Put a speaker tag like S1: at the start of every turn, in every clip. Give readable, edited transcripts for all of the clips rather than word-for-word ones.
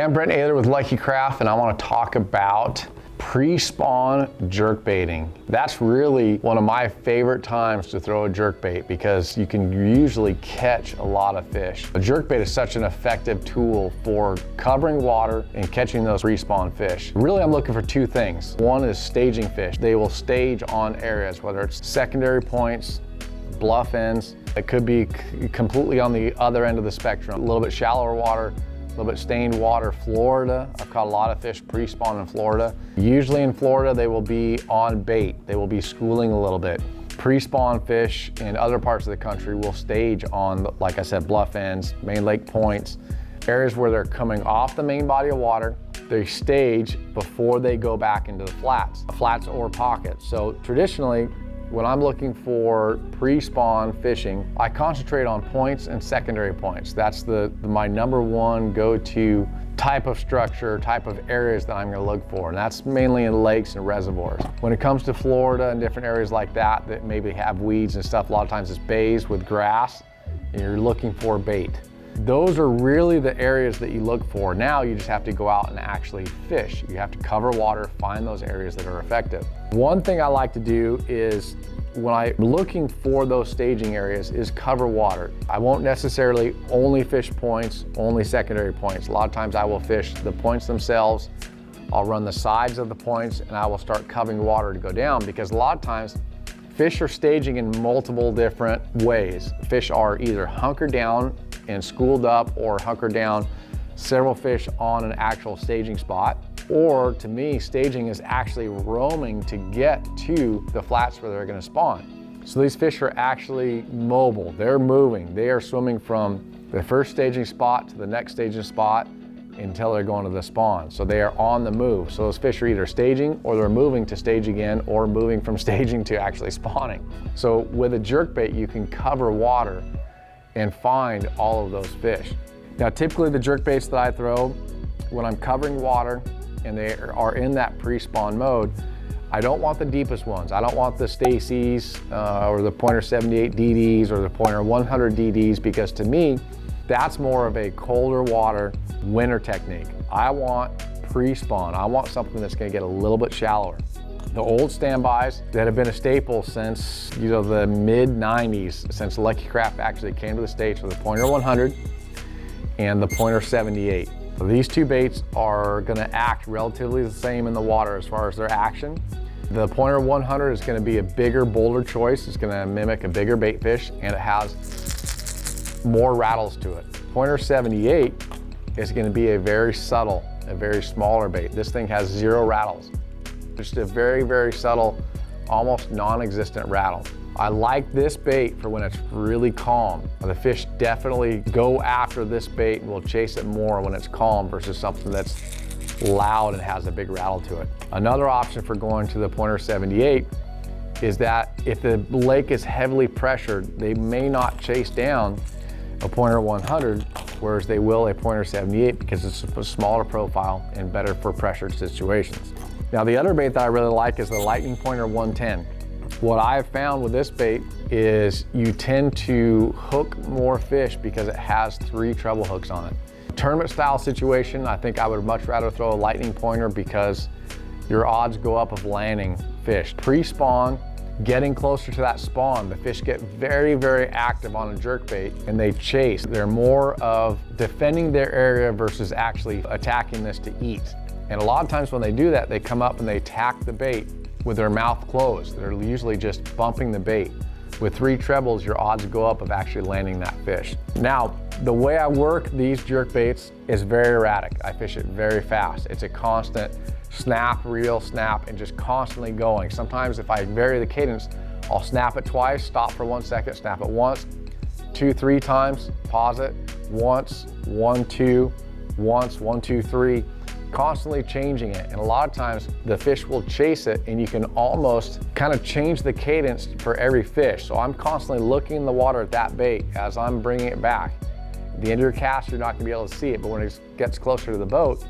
S1: I'm Brent Ehrler with Lucky Craft, and I want to talk about pre-spawn jerk baiting. That's really one of my favorite times to throw a jerk bait because you can usually catch a lot of fish. A jerk bait is such an effective tool for covering water and catching those pre-spawn fish. Really, I'm looking for two things. One is staging fish. They will stage on areas, whether it's secondary points, bluff ends. It could be completely on the other end of the spectrum. A little bit shallower water, a little bit stained water. Florida, I've caught a lot of fish pre-spawn in Florida. Usually in Florida, they will be on bait. They will be schooling a little bit. Pre-spawn fish in other parts of the country will stage on, like I said, bluff ends, main lake points, areas where they're coming off the main body of water. They stage before they go back into the flats or pockets. So traditionally, when I'm looking for pre-spawn fishing, I concentrate on points and secondary points. That's my number one go-to type of structure, type of areas that I'm gonna look for, and that's mainly in lakes and reservoirs. When it comes to Florida and different areas like that that maybe have weeds and stuff, a lot of times it's bays with grass, and you're looking for bait. Those are really the areas that you look for. Now you just have to go out and actually fish. You have to cover water, find those areas that are effective. One thing I like to do is when I'm looking for those staging areas is cover water. I won't necessarily only fish points, only secondary points. A lot of times I will fish the points themselves. I'll run the sides of the points and I will start covering water to go down, because a lot of times fish are staging in multiple different ways. Fish are either hunkered down and schooled up, or hunker down several fish on an actual staging spot. Or to me, staging is actually roaming to get to the flats where they're gonna spawn. So these fish are actually mobile, they're moving. They are swimming from the first staging spot to the next staging spot until they're going to the spawn. So they are on the move. So those fish are either staging or they're moving to stage again, or moving from staging to actually spawning. So with a jerkbait, you can cover water and find all of those fish. Now, typically the jerkbaits that I throw, when I'm covering water and they are in that pre-spawn mode, I don't want the deepest ones. I don't want the Stacy's or the Pointer 78 DDs or the Pointer 100 DDs, because to me, that's more of a colder water winter technique. I want pre-spawn. I want something that's gonna get a little bit shallower. The old standbys that have been a staple since the mid-90s, since Lucky Craft actually came to the States, with the Pointer 100 and the Pointer 78. So these two baits are gonna act relatively the same in the water as far as their action. The Pointer 100 is gonna be a bigger, bolder choice. It's gonna mimic a bigger bait fish, and it has more rattles to it. Pointer 78 is gonna be a very subtle, a very smaller bait. This thing has 0 rattles. Just a very, very subtle, almost non-existent rattle. I like this bait for when it's really calm. The fish definitely go after this bait and will chase it more when it's calm versus something that's loud and has a big rattle to it. Another option for going to the Pointer 78 is that if the lake is heavily pressured, they may not chase down a Pointer 100, whereas they will a Pointer 78, because it's a smaller profile and better for pressured situations. Now, the other bait that I really like is the Lightning Pointer 110. What I have found with this bait is you tend to hook more fish because it has 3 treble hooks on it. Tournament style situation, I think I would much rather throw a Lightning Pointer because your odds go up of landing fish. Pre-spawn, getting closer to that spawn, the fish get very, very active on a jerkbait and they chase. They're more of defending their area versus actually attacking this to eat. And a lot of times when they do that, they come up and they attack the bait with their mouth closed. They're usually just bumping the bait. With 3 trebles, your odds go up of actually landing that fish. Now, the way I work these jerk baits is very erratic. I fish it very fast. It's a constant snap, reel, snap, and just constantly going. Sometimes if I vary the cadence, I'll snap it twice, stop for 1 second, snap it once, 2, 3 times, pause it, once, 1, 2, once, 1, 2, 3. Constantly changing it, and a lot of times the fish will chase it and you can almost kind of change the cadence for every fish. So I'm constantly looking in the water at that bait as I'm bringing it back. At the end of your cast, you're not gonna be able to see it, but when it gets closer to the boat,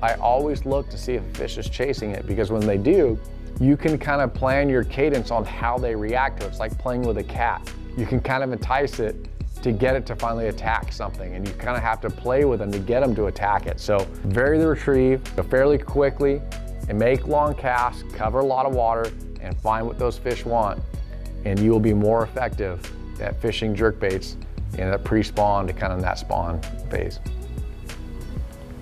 S1: I always look to see if a fish is chasing it, because when they do, you can kind of plan your cadence on how they react to it. It's like playing with a cat. You can kind of entice it to get it to finally attack something, and you kind of have to play with them to get them to attack it. So vary the retrieve fairly quickly and make long casts, cover a lot of water, and find what those fish want, and you will be more effective at fishing jerkbaits in that pre-spawn to kind of that spawn phase.